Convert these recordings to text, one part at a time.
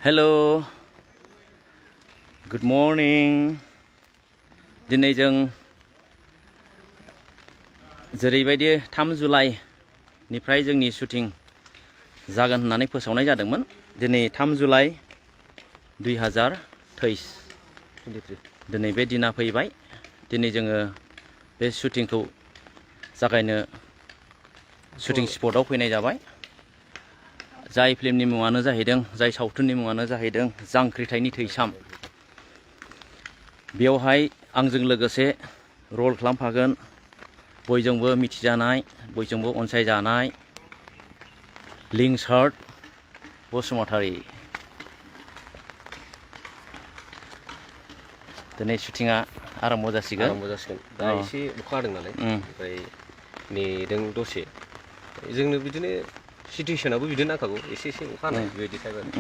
Hello, good morning. दिनै जों जेरैबायदि 3 जुलाइनिफ्राय जोंनि शुटिं जागोन होननानै फोसावनाय जादोंमोन। दिनै 3 जुलाइ 2023 दिनै बे दिना फैबाय। दिनै जोङो बे शुटिंखौ जागायनो शुटिं स्पटआव फैनाय जाबाय। जाय फिल्मनि मुङानो जाहैदों, जाय सावथुननि मुङानो जाहैदों जांख्रिथायनि थैसाम। बेवहाय आंजों लोगोसे रल खालामफागोन बयजोंबो मिथिजानाय, बयजोंबो अनसायजानाय लिंसार बसुमतारी। दिनै शुटिंआ आराम्भ जासिगोन। दा एसे अखा हादों नालाय, ओमफ्राय नेदों दसे। जोंनो बिदिनो सिटुएसनाबो बिदिनो नांखागौ, एसे एसे अखा हानाय बेबायदि टाइप आरो।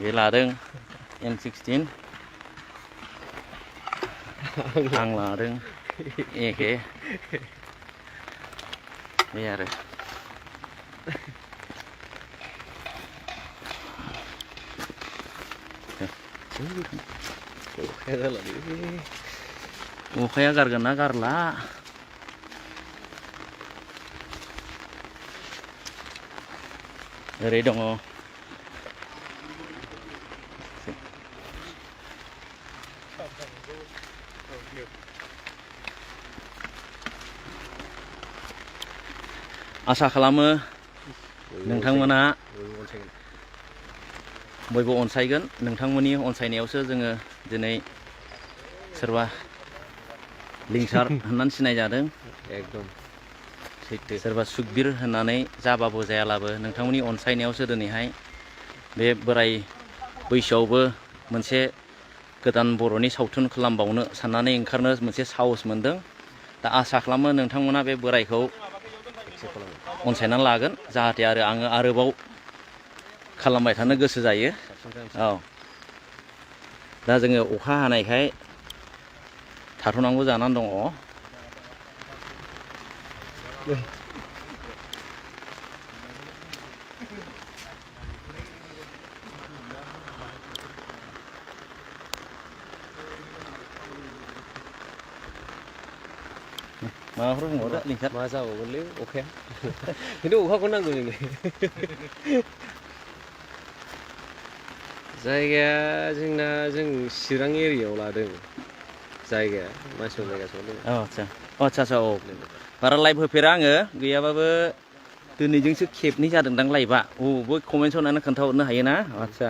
बे लादों M16, आं लादों AK। बे आरो अखाया गारगोन ना गारला। ओरै दङ आसा खालामो नोंथांमोना बयबो अनसायगोन। नोंथांमोननि अनसायनायावसो जोङो दिनै सोरबा लिंसार होननानै सिनाय जादों, एकदम सैथो। सोरबा सुखबीर होननानै जाबाबो जायालाबो नोंथांमोननि अनसायनायावसो दिनैहाय बे बोराय बैसोआवबो मोनसे गोदान बर'नि सावथुन खालामबावनो साननानै ओंखारनो मोनसे साहस मोनदों। दा आसा खालामो नोंथांमोना बे बोरायखौ अनसायनानै लागोन, जाहाथे आङो आरोबाव खालामबाय थानो गोसो जायो। औ, दा जोङो अखा हानायखाय थाथ'नांगौ जानानै दङ। माबाफोर बुंबावदो लिंसार? मा जाबावगोनलै अखाया। खिन्थु अखाखौ नांगौ जोंनो। जायगाया जोंना, जों चिरां एरियायाव लादों जायगाया, मानसिफोर जायगा सोंदों। आदसा औ, बारा लाइभ होफेरा आङो, गैयाबाबो दिनैजोंसो खेबनै जादोंदां लाइभआ। बयबो कमेन्ट्स होनानै खोन्थाहरनो हायोना। आदसा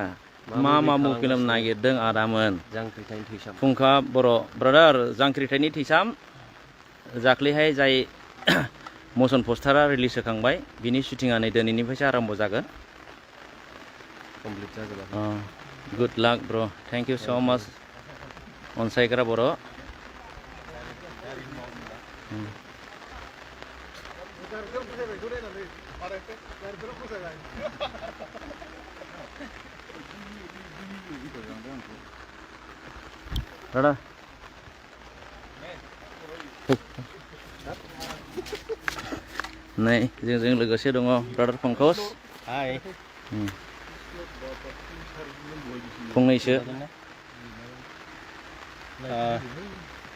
मा फिल्म नागिरदों आदामोन? जांख्रिथायनि थैसाम। फुंखा बर' ब्रादार, जांख्रिथायनि थैसाम दाख्लैहाय जाय मसन पस्टारा रिलिज होखांबाय, बिनि शुटिंआ नै दिनैनिफ्रायसो आराम्भ जागोन। कमप्लिट जाजोबाखै। गुड लाक ब्र', थेंक इउ स' माच अनसायग्रा बर'। Brother. नै जोंजों लोगोसे दङ ब्रादार पंकज। हाय। फंनैसो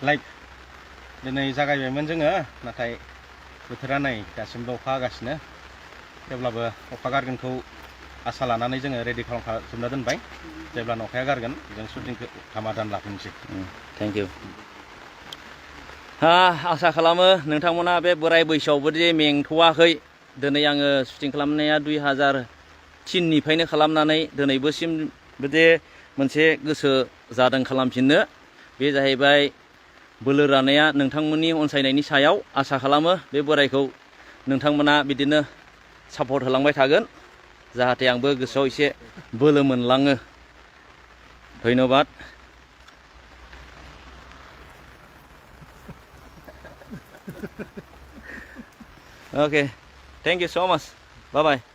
लाइक दिनै जागायबायमोन जोङो, नाथाय बोथोरा नै दासिमबो अखा हागासिनो। जेब्लाबो अखा गारगोनखौ आसा लानानै जोङो रेडि खालामजोबना दोनबाय। जेब्लानो अखाया गारगोन जों शुटिंखौ धामाधाम लाफिनसै। Thank you. आसा खालामो नोंथांमोना बे बोराय बैसोआवबो जे मेंथ'वाखै। दिनै आङो शुटिं खालामनाया 2003निफ्रायनो खालामनानै दिनैबोसिम बिदि मोनसे गोसो जादों खालामफिननो। बे जाहैबाय बोलो रानाया नोंथांमोननि अनसायनायनि सायाव। आसा खालामो बे बोरायखौ नोंथांमोना बिदिनो सापर्ट होलांबाय थागोन, जाहाथे आंबो गोसोआव एसे बोलो मोनलाङो। धन्यबाद। Okay, thank you so much. Bye bye.